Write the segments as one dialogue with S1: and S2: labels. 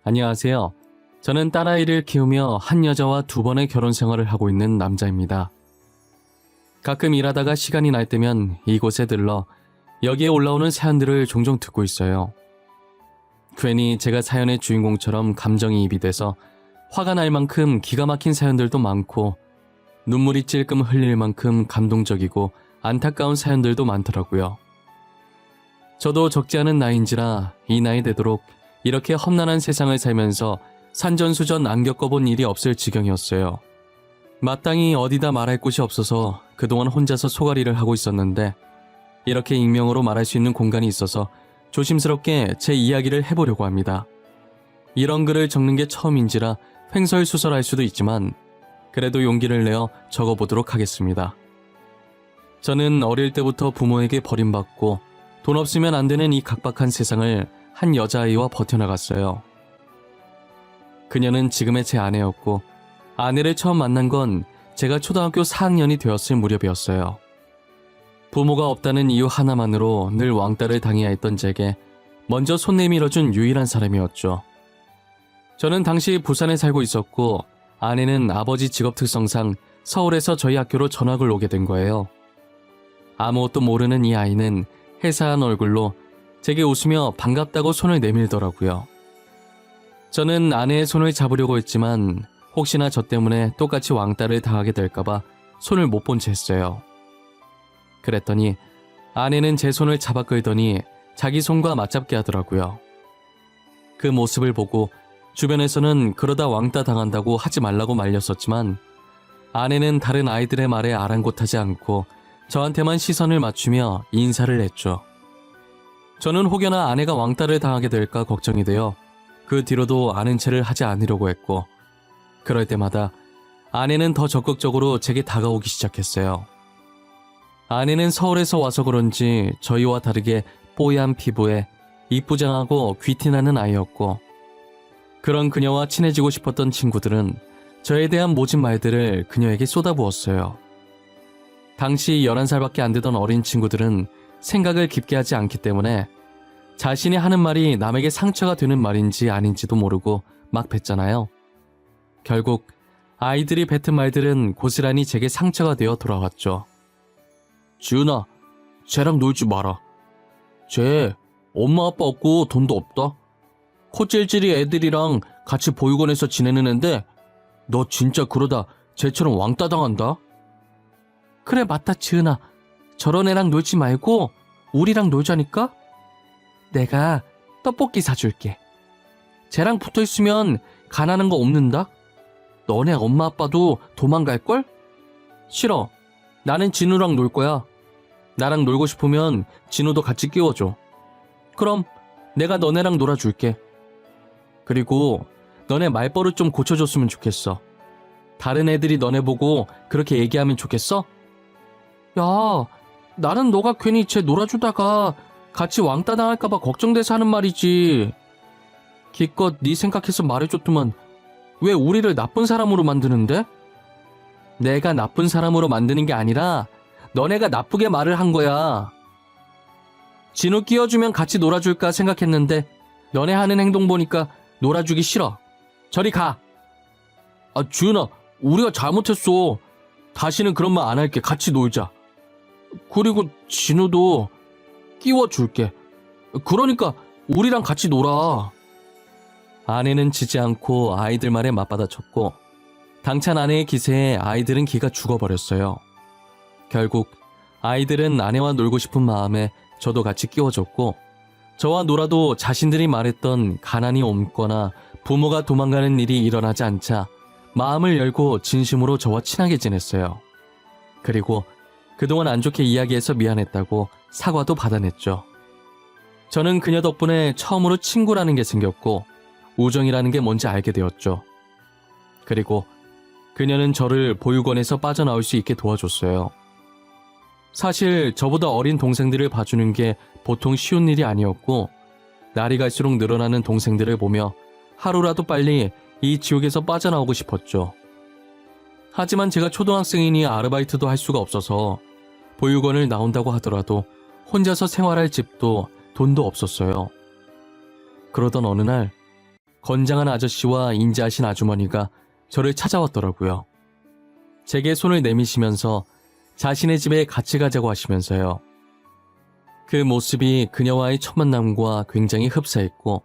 S1: 안녕하세요. 저는 딸아이를 키우며 한 여자와 2번의 결혼 생활을 하고 있는 남자입니다. 가끔 일하다가 시간이 날 때면 이곳에 들러 여기에 올라오는 사연들을 종종 듣고 있어요. 괜히 제가 사연의 주인공처럼 감정이입이 돼서 화가 날 만큼 기가 막힌 사연들도 많고 눈물이 찔끔 흘릴 만큼 감동적이고 안타까운 사연들도 많더라고요. 저도 적지 않은 나이인지라 이 나이 되도록 이렇게 험난한 세상을 살면서 산전수전 안 겪어본 일이 없을 지경이었어요. 마땅히 어디다 말할 곳이 없어서 그동안 혼자서 소갈이를 하고 있었는데 이렇게 익명으로 말할 수 있는 공간이 있어서 조심스럽게 제 이야기를 해보려고 합니다. 이런 글을 적는 게 처음인지라 횡설수설할 수도 있지만 그래도 용기를 내어 적어보도록 하겠습니다. 저는 어릴 때부터 부모에게 버림받고 돈 없으면 안 되는 이 각박한 세상을 한 여자아이와 버텨나갔어요. 그녀는 지금의 제 아내였고 아내를 처음 만난 건 제가 초등학교 4학년이 되었을 무렵이었어요. 부모가 없다는 이유 하나만으로 늘 왕따를 당해야 했던 제게 먼저 손 내밀어준 유일한 사람이었죠. 저는 당시 부산에 살고 있었고 아내는 아버지 직업 특성상 서울에서 저희 학교로 전학을 오게 된 거예요. 아무것도 모르는 이 아이는 해사한 얼굴로 제게 웃으며 반갑다고 손을 내밀더라고요. 저는 아내의 손을 잡으려고 했지만 혹시나 저 때문에 똑같이 왕따를 당하게 될까봐 손을 못 본 채 했어요. 그랬더니 아내는 제 손을 잡아 끌더니 자기 손과 맞잡게 하더라고요. 그 모습을 보고 주변에서는 그러다 왕따 당한다고 하지 말라고 말렸었지만 아내는 다른 아이들의 말에 아랑곳하지 않고 저한테만 시선을 맞추며 인사를 했죠. 저는 혹여나 아내가 왕따를 당하게 될까 걱정이 되어 그 뒤로도 아는 체를 하지 않으려고 했고 그럴 때마다 아내는 더 적극적으로 제게 다가오기 시작했어요. 아내는 서울에서 와서 그런지 저희와 다르게 뽀얀 피부에 이쁘장하고 귀티나는 아이였고 그런 그녀와 친해지고 싶었던 친구들은 저에 대한 모진 말들을 그녀에게 쏟아부었어요. 당시 11살밖에 안 되던 어린 친구들은 생각을 깊게 하지 않기 때문에 자신이 하는 말이 남에게 상처가 되는 말인지 아닌지도 모르고 막 뱉잖아요. 결국 아이들이 뱉은 말들은 고스란히 제게 상처가 되어 돌아왔죠. 지은아, 쟤랑 놀지 마라. 쟤 엄마 아빠 없고 돈도 없다. 코찔찔이 애들이랑 같이 보육원에서 지내는 앤데 너 진짜 그러다 쟤처럼 왕따 당한다. 그래 맞다 지은아. 저런 애랑 놀지 말고 우리랑 놀자니까? 내가 떡볶이 사줄게. 쟤랑 붙어있으면 가난한 거 없는다? 너네 엄마 아빠도 도망갈걸? 싫어. 나는 진우랑 놀 거야. 나랑 놀고 싶으면 진우도 같이 끼워줘. 그럼 내가 너네랑 놀아줄게. 그리고 너네 말버릇 좀 고쳐줬으면 좋겠어. 다른 애들이 너네 보고 그렇게 얘기하면 좋겠어? 야, 나는 너가 괜히 쟤 놀아주다가 같이 왕따 당할까봐 걱정돼서 하는 말이지. 기껏 네 생각해서 말해줬더만 왜 우리를 나쁜 사람으로 만드는데? 내가 나쁜 사람으로 만드는 게 아니라 너네가 나쁘게 말을 한 거야. 진우 끼워주면 같이 놀아줄까 생각했는데 너네 하는 행동 보니까 놀아주기 싫어. 저리 가. 아, 주은아, 우리가 잘못했어. 다시는 그런 말 안 할게. 같이 놀자. 그리고 진우도 끼워줄게. 그러니까 우리랑 같이 놀아. 아내는 지지 않고 아이들 말에 맞받아쳤고 당찬 아내의 기세에 아이들은 기가 죽어버렸어요. 결국 아이들은 아내와 놀고 싶은 마음에 저도 같이 끼워줬고 저와 놀아도 자신들이 말했던 가난이 옮거나 부모가 도망가는 일이 일어나지 않자 마음을 열고 진심으로 저와 친하게 지냈어요. 그리고 그동안 안 좋게 이야기해서 미안했다고 사과도 받아냈죠. 저는 그녀 덕분에 처음으로 친구라는 게 생겼고 우정이라는 게 뭔지 알게 되었죠. 그리고 그녀는 저를 보육원에서 빠져나올 수 있게 도와줬어요. 사실 저보다 어린 동생들을 봐주는 게 보통 쉬운 일이 아니었고 날이 갈수록 늘어나는 동생들을 보며 하루라도 빨리 이 지옥에서 빠져나오고 싶었죠. 하지만 제가 초등학생이니 아르바이트도 할 수가 없어서 보육원을 나온다고 하더라도 혼자서 생활할 집도 돈도 없었어요. 그러던 어느 날 건장한 아저씨와 인자하신 아주머니가 저를 찾아왔더라고요. 제게 손을 내미시면서 자신의 집에 같이 가자고 하시면서요. 그 모습이 그녀와의 첫 만남과 굉장히 흡사했고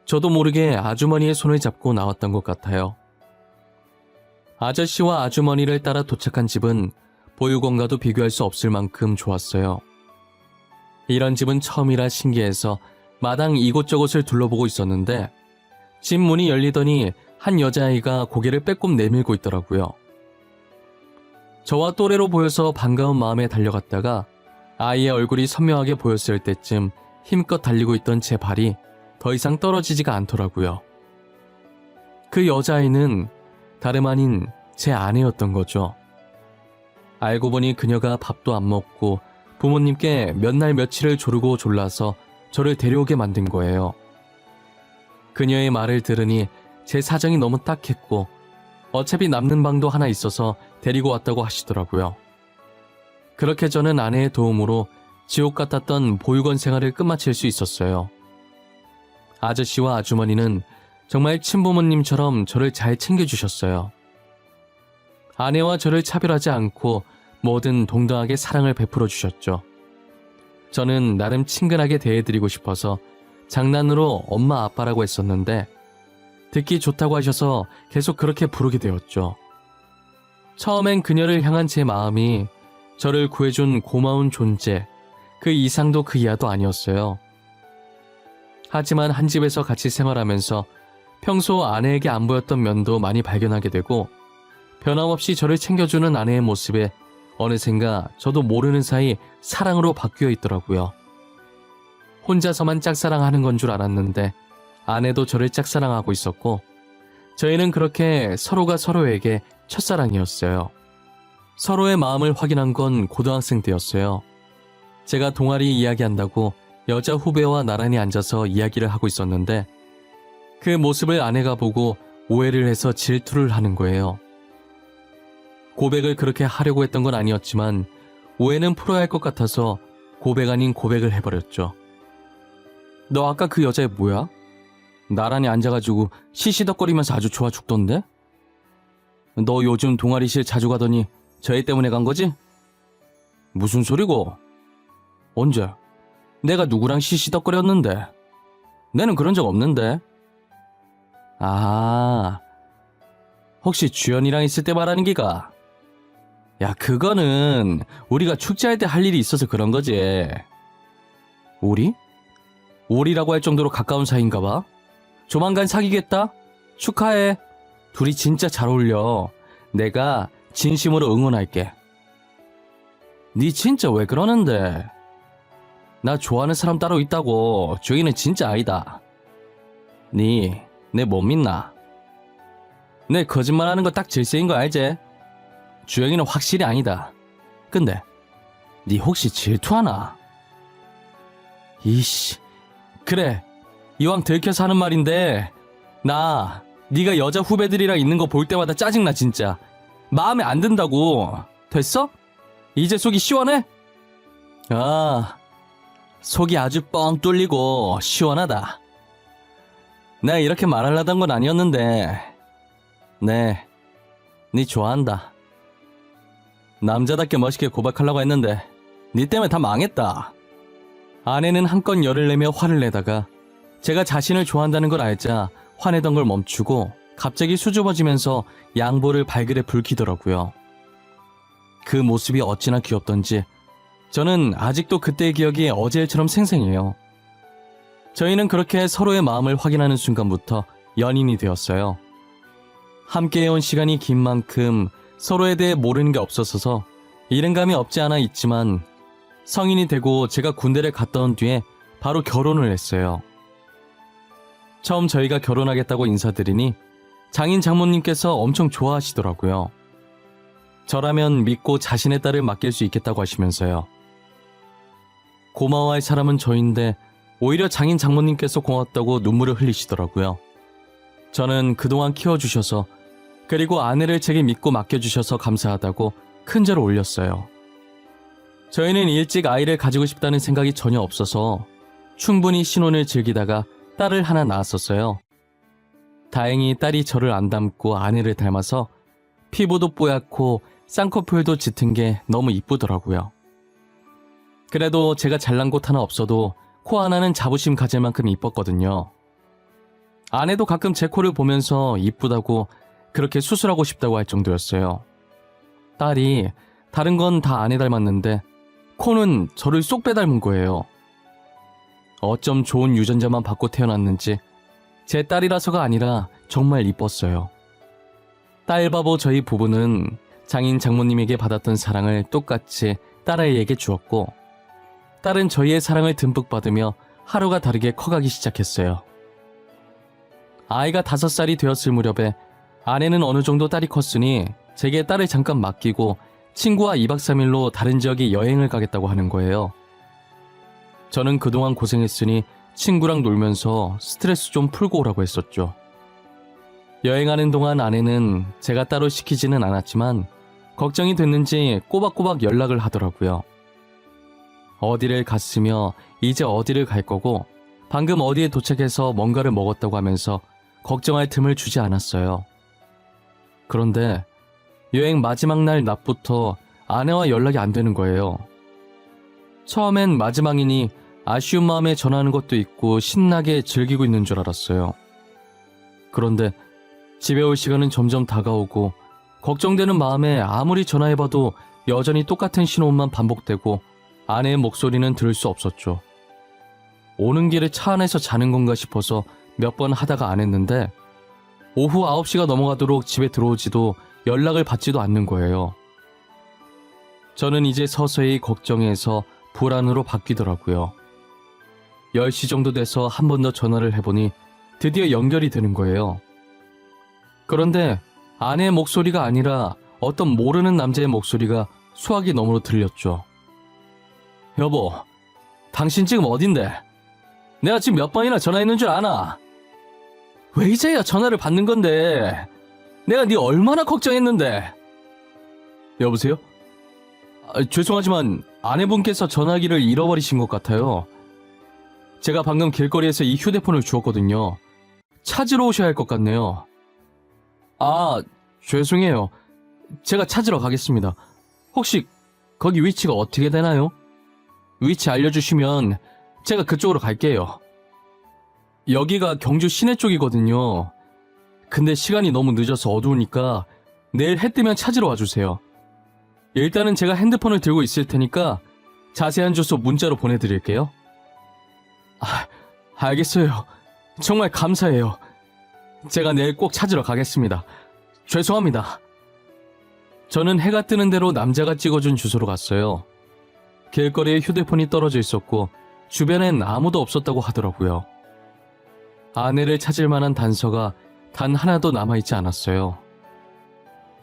S1: 저도 모르게 아주머니의 손을 잡고 나왔던 것 같아요. 아저씨와 아주머니를 따라 도착한 집은 보육원과도 비교할 수 없을 만큼 좋았어요. 이런 집은 처음이라 신기해서 마당 이곳저곳을 둘러보고 있었는데 집 문이 열리더니 한 여자아이가 고개를 빼꼼 내밀고 있더라고요. 저와 또래로 보여서 반가운 마음에 달려갔다가 아이의 얼굴이 선명하게 보였을 때쯤 힘껏 달리고 있던 제 발이 더 이상 떨어지지가 않더라고요. 그 여자아이는 다름 아닌 제 아내였던 거죠. 알고 보니 그녀가 밥도 안 먹고 부모님께 몇 날 며칠을 조르고 졸라서 저를 데려오게 만든 거예요. 그녀의 말을 들으니 제 사정이 너무 딱했고 어차피 남는 방도 하나 있어서 데리고 왔다고 하시더라고요. 그렇게 저는 아내의 도움으로 지옥 같았던 보육원 생활을 끝마칠 수 있었어요. 아저씨와 아주머니는 정말 친부모님처럼 저를 잘 챙겨주셨어요. 아내와 저를 차별하지 않고 뭐든 동등하게 사랑을 베풀어 주셨죠. 저는 나름 친근하게 대해드리고 싶어서 장난으로 엄마 아빠라고 했었는데 듣기 좋다고 하셔서 계속 그렇게 부르게 되었죠. 처음엔 그녀를 향한 제 마음이 저를 구해준 고마운 존재, 그 이상도 그 이하도 아니었어요. 하지만 한 집에서 같이 생활하면서 평소 아내에게 안 보였던 면도 많이 발견하게 되고 변함없이 저를 챙겨주는 아내의 모습에 어느샌가 저도 모르는 사이 사랑으로 바뀌어 있더라고요. 혼자서만 짝사랑하는 건 줄 알았는데 아내도 저를 짝사랑하고 있었고 저희는 그렇게 서로가 서로에게 첫사랑이었어요. 서로의 마음을 확인한 건 고등학생 때였어요. 제가 동아리 이야기한다고 여자 후배와 나란히 앉아서 이야기를 하고 있었는데 그 모습을 아내가 보고 오해를 해서 질투를 하는 거예요. 고백을 그렇게 하려고 했던 건 아니었지만 오해는 풀어야 할 것 같아서 고백 아닌 고백을 해버렸죠. 너 아까 그 여자애 뭐야? 나란히 앉아가지고 시시덕거리면서 아주 좋아 죽던데? 너 요즘 동아리실 자주 가더니 저 애 때문에 간 거지? 무슨 소리고? 언제? 내가 누구랑 시시덕거렸는데? 내는 그런 적 없는데. 아, 혹시 주연이랑 있을 때 말하는 기가? 야, 그거는 우리가 축제할 때 할 일이 있어서 그런 거지. 우리? 우리라고 할 정도로 가까운 사이인가 봐. 조만간 사귀겠다? 축하해. 둘이 진짜 잘 어울려. 내가 진심으로 응원할게. 니 진짜 왜 그러는데? 나 좋아하는 사람 따로 있다고. 주희는 진짜 아니다. 니 내 못 믿나? 내 거짓말하는 거 딱 질색인 거 알지? 주영이는 확실히 아니다. 근데 니 혹시 질투하나? 이씨, 그래, 이왕 들켜서 하는 말인데 나 네가 여자 후배들이랑 있는 거 볼 때마다 짜증나. 진짜 마음에 안 든다고. 됐어? 이제 속이 시원해? 아, 속이 아주 뻥 뚫리고 시원하다. 내가 이렇게 말하려던 건 아니었는데 네, 니 좋아한다. 남자답게 멋있게 고백하려고 했는데 니 때문에 다 망했다. 아내는 한껏 열을 내며 화를 내다가 제가 자신을 좋아한다는 걸 알자 화내던 걸 멈추고 갑자기 수줍어지면서 양볼을 발그레 붉히더라고요. 그 모습이 어찌나 귀엽던지 저는 아직도 그때의 기억이 어제처럼 생생해요. 저희는 그렇게 서로의 마음을 확인하는 순간부터 연인이 되었어요. 함께해온 시간이 긴 만큼 서로에 대해 모르는 게 없었어서 이른감이 없지 않아 있지만 성인이 되고 제가 군대를 갔다 온 뒤에 바로 결혼을 했어요. 처음 저희가 결혼하겠다고 인사드리니 장인 장모님께서 엄청 좋아하시더라고요. 저라면 믿고 자신의 딸을 맡길 수 있겠다고 하시면서요. 고마워할 사람은 저인데 오히려 장인 장모님께서 고맙다고 눈물을 흘리시더라고요. 저는 그동안 키워주셔서 그리고 아내를 제게 믿고 맡겨주셔서 감사하다고 큰절을 올렸어요. 저희는 일찍 아이를 가지고 싶다는 생각이 전혀 없어서 충분히 신혼을 즐기다가 딸을 하나 낳았었어요. 다행히 딸이 저를 안 닮고 아내를 닮아서 피부도 뽀얗고 쌍꺼풀도 짙은 게 너무 이쁘더라고요. 그래도 제가 잘난 곳 하나 없어도 코 하나는 자부심 가질 만큼 이뻤거든요. 아내도 가끔 제 코를 보면서 이쁘다고 그렇게 수술하고 싶다고 할 정도였어요. 딸이 다른 건 다 아내 닮았는데 코는 저를 쏙 빼닮은 거예요. 어쩜 좋은 유전자만 받고 태어났는지 제 딸이라서가 아니라 정말 이뻤어요. 딸바보 저희 부부는 장인 장모님에게 받았던 사랑을 똑같이 딸아이에게 주었고 딸은 저희의 사랑을 듬뿍 받으며 하루가 다르게 커가기 시작했어요. 아이가 5살이 되었을 무렵에 아내는 어느 정도 딸이 컸으니 제게 딸을 잠깐 맡기고 친구와 2박 3일로 다른 지역에 여행을 가겠다고 하는 거예요. 저는 그동안 고생했으니 친구랑 놀면서 스트레스 좀 풀고 오라고 했었죠. 여행하는 동안 아내는 제가 따로 시키지는 않았지만 걱정이 됐는지 꼬박꼬박 연락을 하더라고요. 어디를 갔으며 이제 어디를 갈 거고 방금 어디에 도착해서 뭔가를 먹었다고 하면서 걱정할 틈을 주지 않았어요. 그런데 여행 마지막 날 낮부터 아내와 연락이 안 되는 거예요. 처음엔 마지막이니 아쉬운 마음에 전화하는 것도 있고 신나게 즐기고 있는 줄 알았어요. 그런데 집에 올 시간은 점점 다가오고 걱정되는 마음에 아무리 전화해봐도 여전히 똑같은 신호음만 반복되고 아내의 목소리는 들을 수 없었죠. 오는 길에 차 안에서 자는 건가 싶어서 몇 번 하다가 안 했는데 오후 9시가 넘어가도록 집에 들어오지도 연락을 받지도 않는 거예요. 저는 이제 서서히 걱정에서 불안으로 바뀌더라고요. 10시 정도 돼서 한 번 더 전화를 해보니 드디어 연결이 되는 거예요. 그런데 아내의 목소리가 아니라 어떤 모르는 남자의 목소리가 수화기 너머로 들렸죠. 여보, 당신 지금 어딘데? 내가 지금 몇 번이나 전화했는 줄 아나? 왜 이제야 전화를 받는 건데? 내가 네 얼마나 걱정했는데. 여보세요? 죄송하지만 아내분께서 전화기를 잃어버리신 것 같아요. 제가 방금 길거리에서 이 휴대폰을 주웠거든요. 찾으러 오셔야 할 것 같네요. 아, 죄송해요. 제가 찾으러 가겠습니다. 혹시 거기 위치가 어떻게 되나요? 위치 알려주시면 제가 그쪽으로 갈게요. 여기가 경주 시내 쪽이거든요. 근데 시간이 너무 늦어서 어두우니까 내일 해 뜨면 찾으러 와주세요. 일단은 제가 핸드폰을 들고 있을 테니까 자세한 주소 문자로 보내드릴게요. 알겠어요. 정말 감사해요. 제가 내일 꼭 찾으러 가겠습니다. 죄송합니다. 저는 해가 뜨는 대로 남자가 찍어준 주소로 갔어요. 길거리에 휴대폰이 떨어져 있었고 주변엔 아무도 없었다고 하더라고요. 아내를 찾을 만한 단서가 단 하나도 남아있지 않았어요.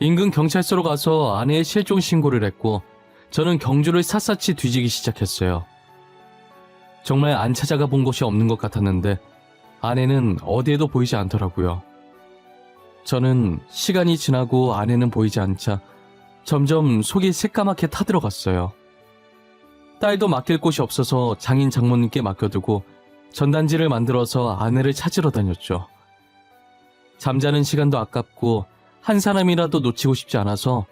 S1: 인근 경찰서로 가서 아내의 실종 신고를 했고 저는 경주를 샅샅이 뒤지기 시작했어요. 정말 안 찾아가 본 곳이 없는 것 같았는데 아내는 어디에도 보이지 않더라고요. 저는 시간이 지나고 아내는 보이지 않자 점점 속이 새까맣게 타들어갔어요. 딸도 맡길 곳이 없어서 장인 장모님께 맡겨두고 전단지를 만들어서 아내를 찾으러 다녔죠. 잠자는 시간도 아깝고 한 사람이라도 놓치고 싶지 않아서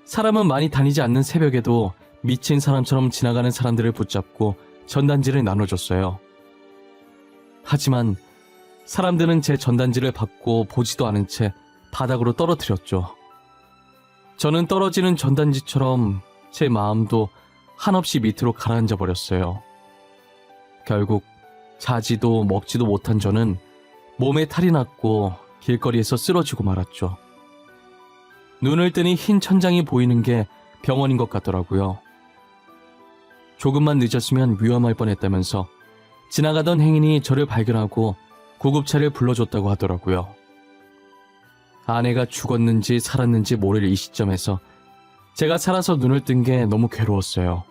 S1: 사람은 많이 다니지 않는 새벽에도 미친 사람처럼 지나가는 사람들을 붙잡고 전단지를 나눠줬어요. 하지만 사람들은 제 전단지를 받고 보지도 않은 채 바닥으로 떨어뜨렸죠. 저는 떨어지는 전단지처럼 제 마음도 한없이 밑으로 가라앉아 버렸어요. 결국 자지도 먹지도 못한 저는 몸에 탈이 났고 길거리에서 쓰러지고 말았죠. 눈을 뜨니 흰 천장이 보이는 게 병원인 것 같더라고요. 조금만 늦었으면 위험할 뻔했다면서 지나가던 행인이 저를 발견하고 구급차를 불러줬다고 하더라고요. 아내가 죽었는지 살았는지 모를 이 시점에서 제가 살아서 눈을 뜬 게 너무 괴로웠어요.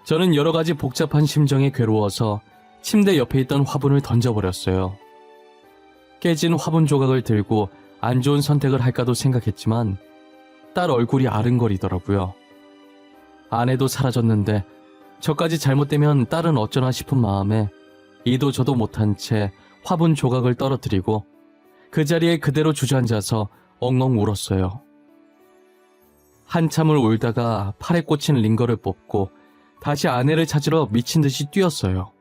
S1: 저는 여러 가지 복잡한 심정에 괴로워서 침대 옆에 있던 화분을 던져버렸어요. 깨진 화분 조각을 들고 안 좋은 선택을 할까도 생각했지만 딸 얼굴이 아른거리더라고요. 아내도 사라졌는데 저까지 잘못되면 딸은 어쩌나 싶은 마음에 이도 저도 못한 채 화분 조각을 떨어뜨리고 그 자리에 그대로 주저앉아서 엉엉 울었어요. 한참을 울다가 팔에 꽂힌 링거를 뽑고 다시 아내를 찾으러 미친 듯이 뛰었어요.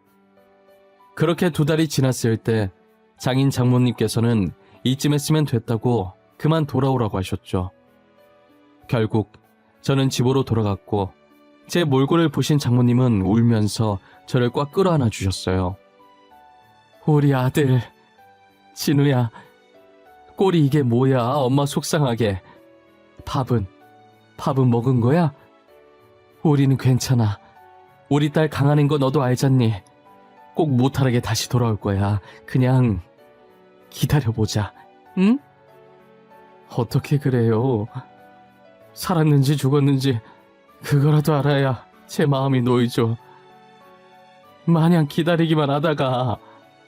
S1: 그렇게 2달이 지났을 때 장인 장모님께서는 이쯤 했으면 됐다고 그만 돌아오라고 하셨죠. 결국 저는 집으로 돌아갔고 제 몰골을 보신 장모님은 울면서 저를 꽉 끌어안아 주셨어요. 우리 아들, 진우야, 꼴이 이게 뭐야? 엄마 속상하게. 밥은 먹은 거야? 우리는 괜찮아. 우리 딸 강하는 거 너도 알잖니? 꼭 무탈하게 다시 돌아올 거야. 그냥 기다려보자. 응? 어떻게 그래요? 살았는지 죽었는지 그거라도 알아야 제 마음이 놓이죠. 마냥 기다리기만 하다가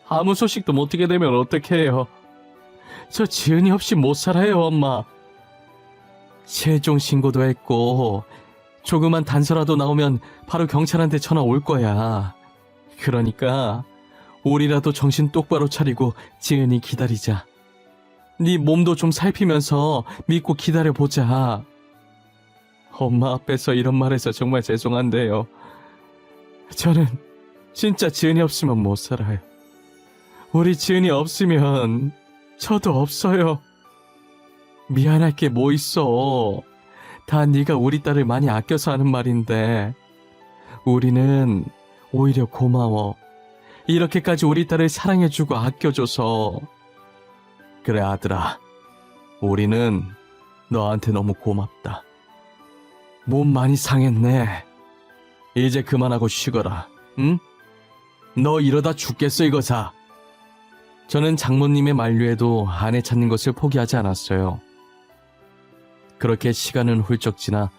S1: 아무 소식도 못 듣게 되면 어떡해요? 저 지은이 없이 못 살아요, 엄마. 실종 신고도 했고 조그만 단서라도 나오면 바로 경찰한테 전화 올 거야. 그러니까 우리라도 정신 똑바로 차리고 지은이 기다리자. 네 몸도 좀 살피면서 믿고 기다려보자. 엄마 앞에서 이런 말해서 정말 죄송한데요. 저는 진짜 지은이 없으면 못 살아요. 우리 지은이 없으면 저도 없어요. 미안할 게 뭐 있어. 다 네가 우리 딸을 많이 아껴서 하는 말인데 우리는 오히려 고마워. 이렇게까지 우리 딸을 사랑해주고 아껴줘서. 그래 아들아, 우리는 너한테 너무 고맙다. 몸 많이 상했네. 이제 그만하고 쉬거라. 응? 너 이러다 죽겠어 이거사. 저는 장모님의 만류에도 아내 찾는 것을 포기하지 않았어요. 그렇게 시간은 훌쩍 지나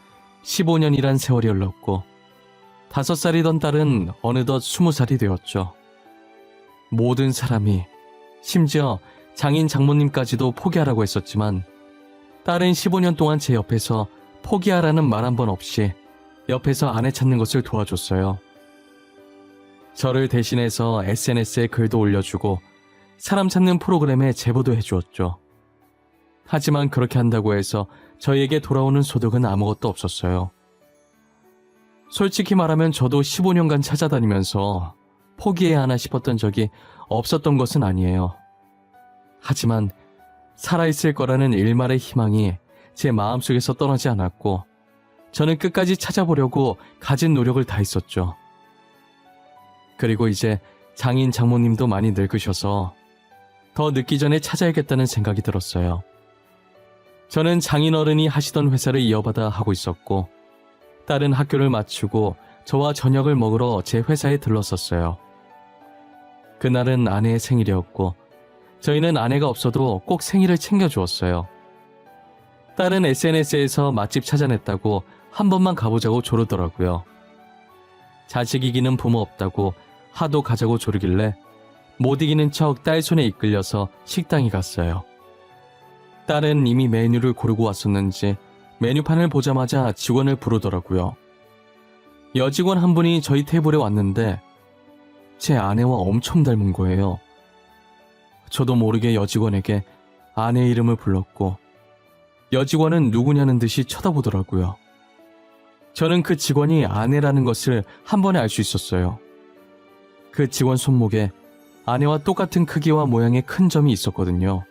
S1: 15년이란 세월이 흘렀고 5살이던 딸은 어느덧 20살이 되었죠. 모든 사람이, 심지어 장인 장모님까지도 포기하라고 했었지만 딸은 15년 동안 제 옆에서 포기하라는 말 한 번 없이 옆에서 아내 찾는 것을 도와줬어요. 저를 대신해서 SNS에 글도 올려주고 사람 찾는 프로그램에 제보도 해주었죠. 하지만 그렇게 한다고 해서 저희에게 돌아오는 소득은 아무것도 없었어요. 솔직히 말하면 저도 15년간 찾아다니면서 포기해야 하나 싶었던 적이 없었던 것은 아니에요. 하지만 살아있을 거라는 일말의 희망이 제 마음속에서 떠나지 않았고 저는 끝까지 찾아보려고 가진 노력을 다했었죠. 그리고 이제 장인 장모님도 많이 늙으셔서 더 늦기 전에 찾아야겠다는 생각이 들었어요. 저는 장인어른이 하시던 회사를 이어받아 하고 있었고 딸은 학교를 마치고 저와 저녁을 먹으러 제 회사에 들렀었어요. 그날은 아내의 생일이었고 저희는 아내가 없어도 꼭 생일을 챙겨주었어요. 딸은 SNS에서 맛집 찾아냈다고 한 번만 가보자고 조르더라고요. 자식 이기는 부모 없다고 하도 가자고 조르길래 못 이기는 척 딸 손에 이끌려서 식당에 갔어요. 딸은 이미 메뉴를 고르고 왔었는지 메뉴판을 보자마자 직원을 부르더라고요. 여직원 한 분이 저희 테이블에 왔는데 제 아내와 엄청 닮은 거예요. 저도 모르게 여직원에게 아내 이름을 불렀고 여직원은 누구냐는 듯이 쳐다보더라고요. 저는 그 직원이 아내라는 것을 한 번에 알 수 있었어요. 그 직원 손목에 아내와 똑같은 크기와 모양의 큰 점이 있었거든요.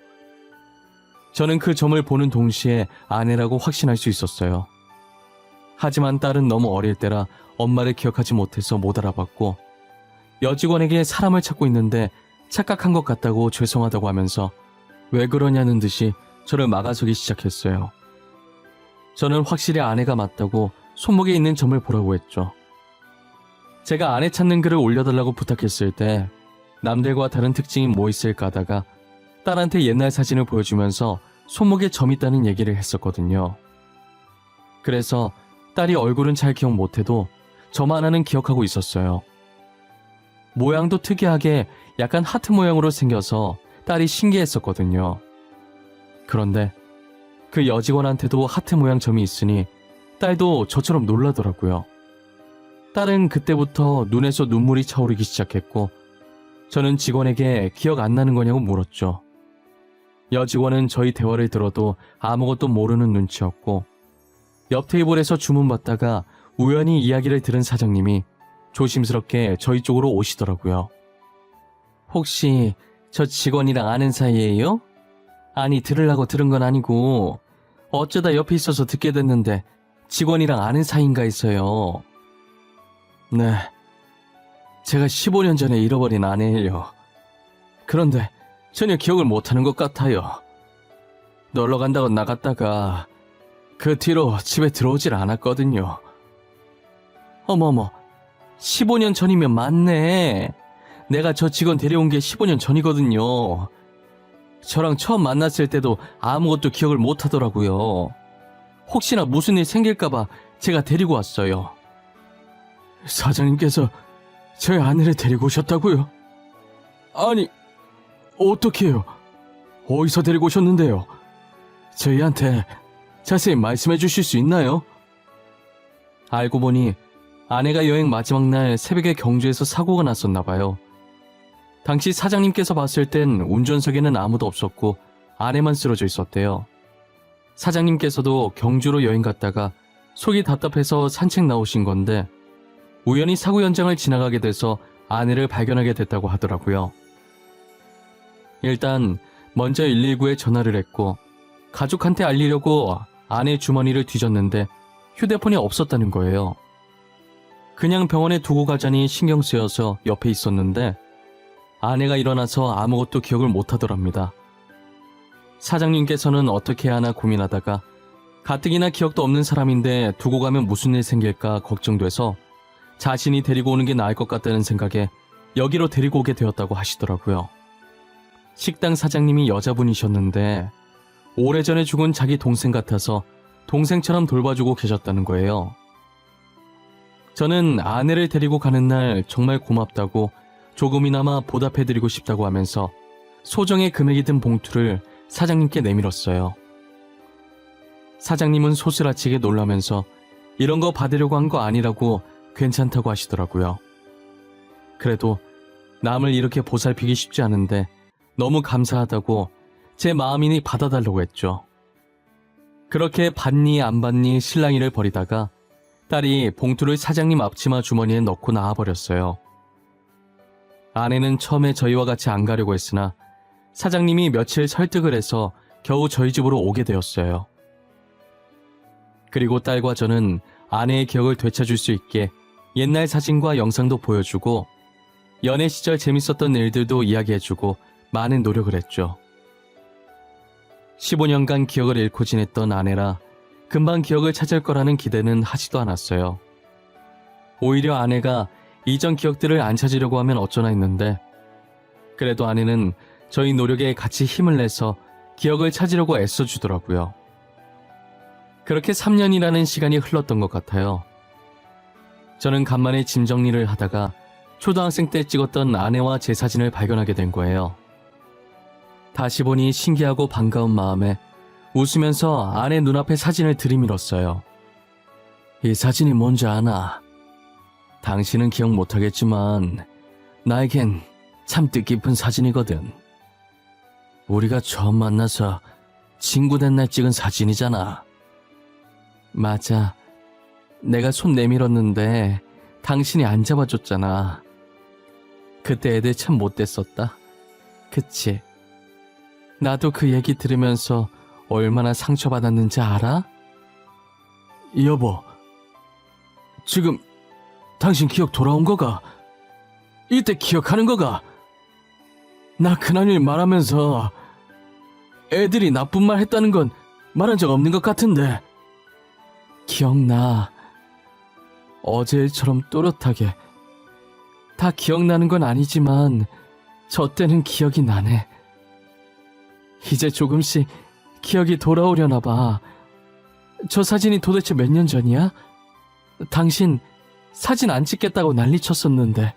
S1: 저는 그 점을 보는 동시에 아내라고 확신할 수 있었어요. 하지만 딸은 너무 어릴 때라 엄마를 기억하지 못해서 못 알아봤고 여직원에게 사람을 찾고 있는데 착각한 것 같다고 죄송하다고 하면서 왜 그러냐는 듯이 저를 막아서기 시작했어요. 저는 확실히 아내가 맞다고 손목에 있는 점을 보라고 했죠. 제가 아내 찾는 글을 올려달라고 부탁했을 때 남들과 다른 특징이 뭐 있을까 하다가 딸한테 옛날 사진을 보여주면서 손목에 점 있다는 얘기를 했었거든요. 그래서 딸이 얼굴은 잘 기억 못해도 점 하나는 기억하고 있었어요. 모양도 특이하게 약간 하트 모양으로 생겨서 딸이 신기했었거든요. 그런데 그 여직원한테도 하트 모양 점이 있으니 딸도 저처럼 놀라더라고요. 딸은 그때부터 눈에서 눈물이 차오르기 시작했고 저는 직원에게 기억 안 나는 거냐고 물었죠. 여직원은 저희 대화를 들어도 아무것도 모르는 눈치였고 옆 테이블에서 주문받다가 우연히 이야기를 들은 사장님이 조심스럽게 저희 쪽으로 오시더라고요. 혹시 저 직원이랑 아는 사이예요? 아니, 들으려고 들은 건 아니고 어쩌다 옆에 있어서 듣게 됐는데 직원이랑 아는 사이인가 했어요. 네, 제가 15년 전에 잃어버린 아내예요. 그런데 전혀 기억을 못하는 것 같아요. 놀러 간다고 나갔다가 그 뒤로 집에 들어오질 않았거든요. 어머머, 15년 전이면 맞네. 내가 저 직원 데려온 게 15년 전이거든요. 저랑 처음 만났을 때도 아무것도 기억을 못하더라고요. 혹시나 무슨 일 생길까봐 제가 데리고 왔어요. 사장님께서 저희 아내를 데리고 오셨다고요? 아니, 어떡해요? 어디서 데리고 오셨는데요? 저희한테 자세히 말씀해 주실 수 있나요? 알고 보니 아내가 여행 마지막 날 새벽에 경주에서 사고가 났었나 봐요. 당시 사장님께서 봤을 땐 운전석에는 아무도 없었고 아내만 쓰러져 있었대요. 사장님께서도 경주로 여행 갔다가 속이 답답해서 산책 나오신 건데 우연히 사고 현장을 지나가게 돼서 아내를 발견하게 됐다고 하더라고요. 일단 먼저 119에 전화를 했고 가족한테 알리려고 아내 주머니를 뒤졌는데 휴대폰이 없었다는 거예요. 그냥 병원에 두고 가자니 신경 쓰여서 옆에 있었는데 아내가 일어나서 아무것도 기억을 못하더랍니다. 사장님께서는 어떻게 해야 하나 고민하다가 가뜩이나 기억도 없는 사람인데 두고 가면 무슨 일 생길까 걱정돼서 자신이 데리고 오는 게 나을 것 같다는 생각에 여기로 데리고 오게 되었다고 하시더라고요. 식당 사장님이 여자분이셨는데 오래전에 죽은 자기 동생 같아서 동생처럼 돌봐주고 계셨다는 거예요. 저는 아내를 데리고 가는 날 정말 고맙다고 조금이나마 보답해드리고 싶다고 하면서 소정의 금액이 든 봉투를 사장님께 내밀었어요. 사장님은 소스라치게 놀라면서 이런 거 받으려고 한 거 아니라고 괜찮다고 하시더라고요. 그래도 남을 이렇게 보살피기 쉽지 않은데 너무 감사하다고 제 마음이니 받아달라고 했죠. 그렇게 받니 안 받니 실랑이를 벌이다가 딸이 봉투를 사장님 앞치마 주머니에 넣고 나와버렸어요. 아내는 처음에 저희와 같이 안 가려고 했으나 사장님이 며칠 설득을 해서 겨우 저희 집으로 오게 되었어요. 그리고 딸과 저는 아내의 기억을 되찾을 수 있게 옛날 사진과 영상도 보여주고 연애 시절 재밌었던 일들도 이야기해주고 많은 노력을 했죠. 15년간 기억을 잃고 지냈던 아내라 금방 기억을 찾을 거라는 기대는 하지도 않았어요. 오히려 아내가 이전 기억들을 안 찾으려고 하면 어쩌나 했는데 그래도 아내는 저희 노력에 같이 힘을 내서 기억을 찾으려고 애써주더라고요. 그렇게 3년이라는 시간이 흘렀던 것 같아요. 저는 간만에 짐 정리를 하다가 초등학생 때 찍었던 아내와 제 사진을 발견하게 된 거예요. 다시 보니 신기하고 반가운 마음에 웃으면서 아내 눈앞에 사진을 들이밀었어요. 이 사진이 뭔지 아나? 당신은 기억 못하겠지만 나에겐 참 뜻깊은 사진이거든. 우리가 처음 만나서 친구 된 날 찍은 사진이잖아. 맞아. 내가 손 내밀었는데 당신이 안 잡아줬잖아. 그때 애들 참 못됐었다. 그치? 나도 그 얘기 들으면서 얼마나 상처받았는지 알아? 여보, 지금 당신 기억 돌아온 거가? 이때 기억하는 거가? 나 그날 일 말하면서 애들이 나쁜 말 했다는 건 말한 적 없는 것 같은데. 기억나. 어제 일처럼 또렷하게. 다 기억나는 건 아니지만 저 때는 기억이 나네. 이제 조금씩 기억이 돌아오려나 봐. 저 사진이 도대체 몇 년 전이야? 당신 사진 안 찍겠다고 난리 쳤었는데.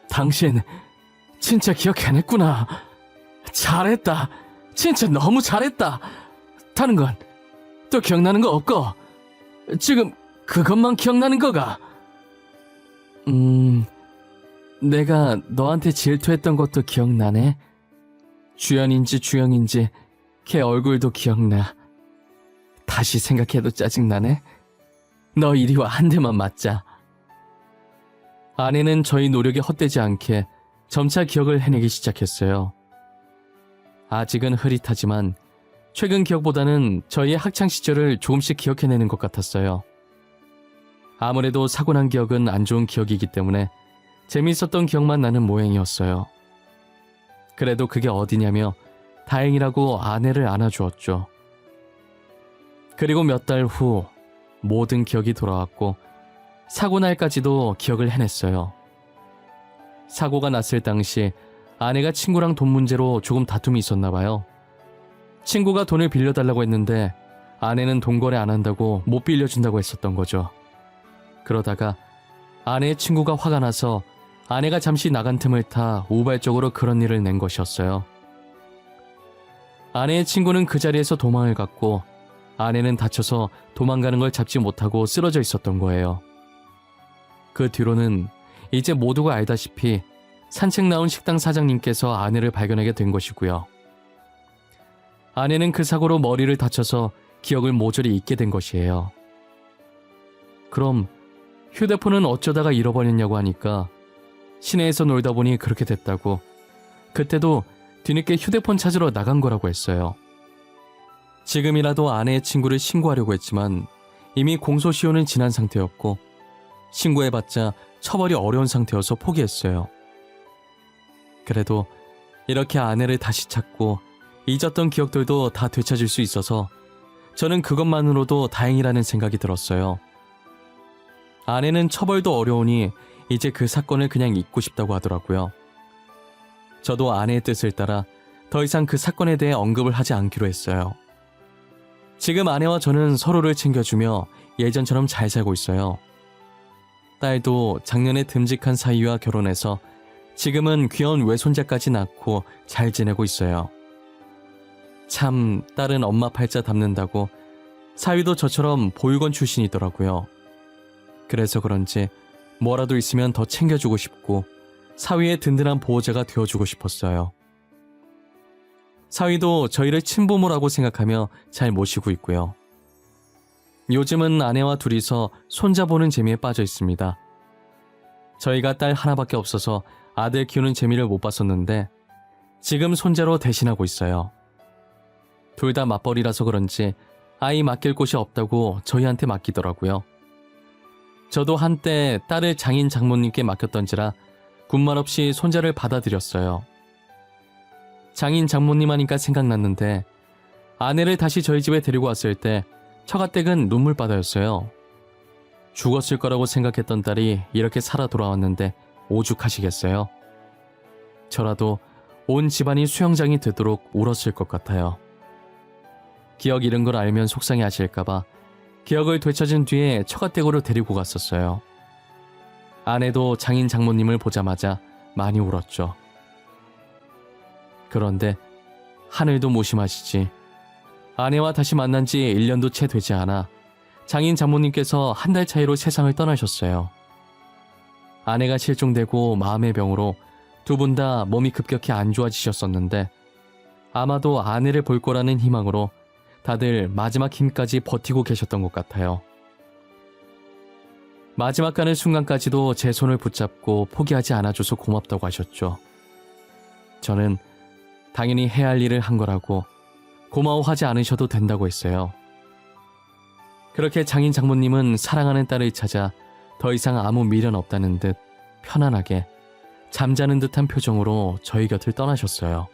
S1: 당신 진짜 기억해냈구나. 잘했다. 진짜 너무 잘했다. 다른 건 또 기억나는 거 없고 지금 그것만 기억나는 거가? 내가 너한테 질투했던 것도 기억나네. 주연인지 주영인지 걔 얼굴도 기억나. 다시 생각해도 짜증나네. 너 이리 와, 한 대만 맞자. 아내는 저희 노력이 헛되지 않게 점차 기억을 해내기 시작했어요. 아직은 흐릿하지만 최근 기억보다는 저희의 학창시절을 조금씩 기억해내는 것 같았어요. 아무래도 사고 난 기억은 안 좋은 기억이기 때문에 재밌었던 기억만 나는 모양이었어요. 그래도 그게 어디냐며 다행이라고 아내를 안아주었죠. 그리고 몇 달 후 모든 기억이 돌아왔고 사고 날까지도 기억을 해냈어요. 사고가 났을 당시 아내가 친구랑 돈 문제로 조금 다툼이 있었나 봐요. 친구가 돈을 빌려달라고 했는데 아내는 돈 거래 안 한다고 못 빌려준다고 했었던 거죠. 그러다가 아내의 친구가 화가 나서 아내가 잠시 나간 틈을 타 우발적으로 그런 일을 낸 것이었어요. 아내의 친구는 그 자리에서 도망을 갔고 아내는 다쳐서 도망가는 걸 잡지 못하고 쓰러져 있었던 거예요. 그 뒤로는 이제 모두가 알다시피 산책 나온 식당 사장님께서 아내를 발견하게 된 것이고요. 아내는 그 사고로 머리를 다쳐서 기억을 모조리 잊게 된 것이에요. 그럼 휴대폰은 어쩌다가 잃어버렸냐고 하니까 시내에서 놀다 보니 그렇게 됐다고, 그때도 뒤늦게 휴대폰 찾으러 나간 거라고 했어요. 지금이라도 아내의 친구를 신고하려고 했지만 이미 공소시효는 지난 상태였고 신고해봤자 처벌이 어려운 상태여서 포기했어요. 그래도 이렇게 아내를 다시 찾고 잊었던 기억들도 다 되찾을 수 있어서 저는 그것만으로도 다행이라는 생각이 들었어요. 아내는 처벌도 어려우니 이제 그 사건을 그냥 잊고 싶다고 하더라고요. 저도 아내의 뜻을 따라 더 이상 그 사건에 대해 언급을 하지 않기로 했어요. 지금 아내와 저는 서로를 챙겨주며 예전처럼 잘 살고 있어요. 딸도 작년에 듬직한 사위와 결혼해서 지금은 귀여운 외손자까지 낳고 잘 지내고 있어요. 참, 딸은 엄마 팔자 닮는다고 사위도 저처럼 보육원 출신이더라고요. 그래서 그런지 뭐라도 있으면 더 챙겨주고 싶고 사위의 든든한 보호자가 되어주고 싶었어요. 사위도 저희를 친부모라고 생각하며 잘 모시고 있고요. 요즘은 아내와 둘이서 손자 보는 재미에 빠져 있습니다. 저희가 딸 하나밖에 없어서 아들 키우는 재미를 못 봤었는데 지금 손자로 대신하고 있어요. 둘 다 맞벌이라서 그런지 아이 맡길 곳이 없다고 저희한테 맡기더라고요. 저도 한때 딸을 장인 장모님께 맡겼던지라 군말 없이 손자를 받아들였어요. 장인 장모님 하니까 생각났는데 아내를 다시 저희 집에 데리고 왔을 때 처가댁은 눈물바다였어요. 죽었을 거라고 생각했던 딸이 이렇게 살아 돌아왔는데 오죽하시겠어요? 저라도 온 집안이 수영장이 되도록 울었을 것 같아요. 기억 잃은 걸 알면 속상해하실까봐 기억을 되찾은 뒤에 처가댁으로 데리고 갔었어요. 아내도 장인 장모님을 보자마자 많이 울었죠. 그런데 하늘도 무심하시지. 아내와 다시 만난 지 1년도 채 되지 않아 장인 장모님께서 한 달 차이로 세상을 떠나셨어요. 아내가 실종되고 마음의 병으로 두 분 다 몸이 급격히 안 좋아지셨었는데 아마도 아내를 볼 거라는 희망으로 다들 마지막 힘까지 버티고 계셨던 것 같아요. 마지막 가는 순간까지도 제 손을 붙잡고 포기하지 않아줘서 고맙다고 하셨죠. 저는 당연히 해야 할 일을 한 거라고 고마워하지 않으셔도 된다고 했어요. 그렇게 장인 장모님은 사랑하는 딸을 찾아 더 이상 아무 미련 없다는 듯 편안하게 잠자는 듯한 표정으로 저희 곁을 떠나셨어요.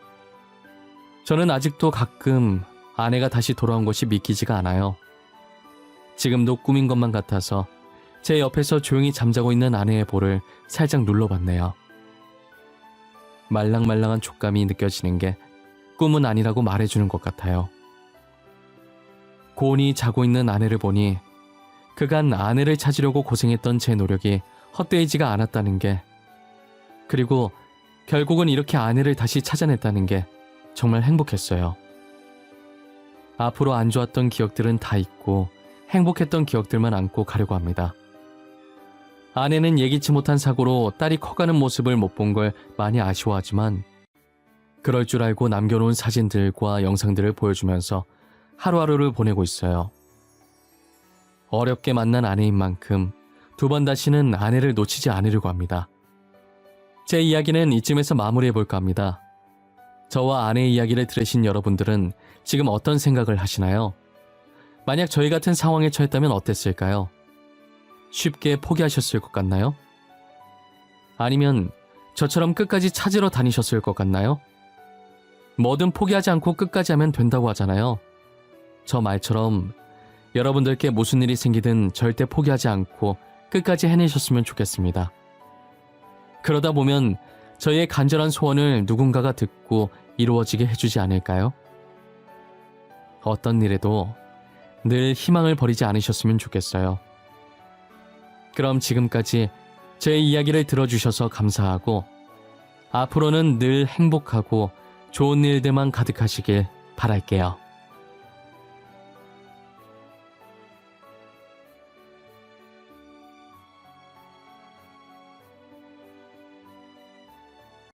S1: 저는 아직도 가끔 아내가 다시 돌아온 것이 믿기지가 않아요. 지금도 꿈인 것만 같아서 제 옆에서 조용히 잠자고 있는 아내의 볼을 살짝 눌러봤네요. 말랑말랑한 촉감이 느껴지는 게 꿈은 아니라고 말해주는 것 같아요. 고온히 자고 있는 아내를 보니 그간 아내를 찾으려고 고생했던 제 노력이 헛되이지가 않았다는 게, 그리고 결국은 이렇게 아내를 다시 찾아냈다는 게 정말 행복했어요. 앞으로 안 좋았던 기억들은 다 잊고 행복했던 기억들만 안고 가려고 합니다. 아내는 예기치 못한 사고로 딸이 커가는 모습을 못 본 걸 많이 아쉬워하지만 그럴 줄 알고 남겨놓은 사진들과 영상들을 보여주면서 하루하루를 보내고 있어요. 어렵게 만난 아내인 만큼 두 번 다시는 아내를 놓치지 않으려고 합니다. 제 이야기는 이쯤에서 마무리해볼까 합니다. 저와 아내의 이야기를 들으신 여러분들은 지금 어떤 생각을 하시나요? 만약 저희 같은 상황에 처했다면 어땠을까요? 쉽게 포기하셨을 것 같나요? 아니면 저처럼 끝까지 찾으러 다니셨을 것 같나요? 뭐든 포기하지 않고 끝까지 하면 된다고 하잖아요. 저 말처럼 여러분들께 무슨 일이 생기든 절대 포기하지 않고 끝까지 해내셨으면 좋겠습니다. 그러다 보면 저희의 간절한 소원을 누군가가 듣고 이루어지게 해주지 않을까요? 어떤 일에도 늘 희망을 버리지 않으셨으면 좋겠어요. 그럼 지금까지 제 이야기를 들어주셔서 감사하고 앞으로는 늘 행복하고 좋은 일들만 가득하시길 바랄게요.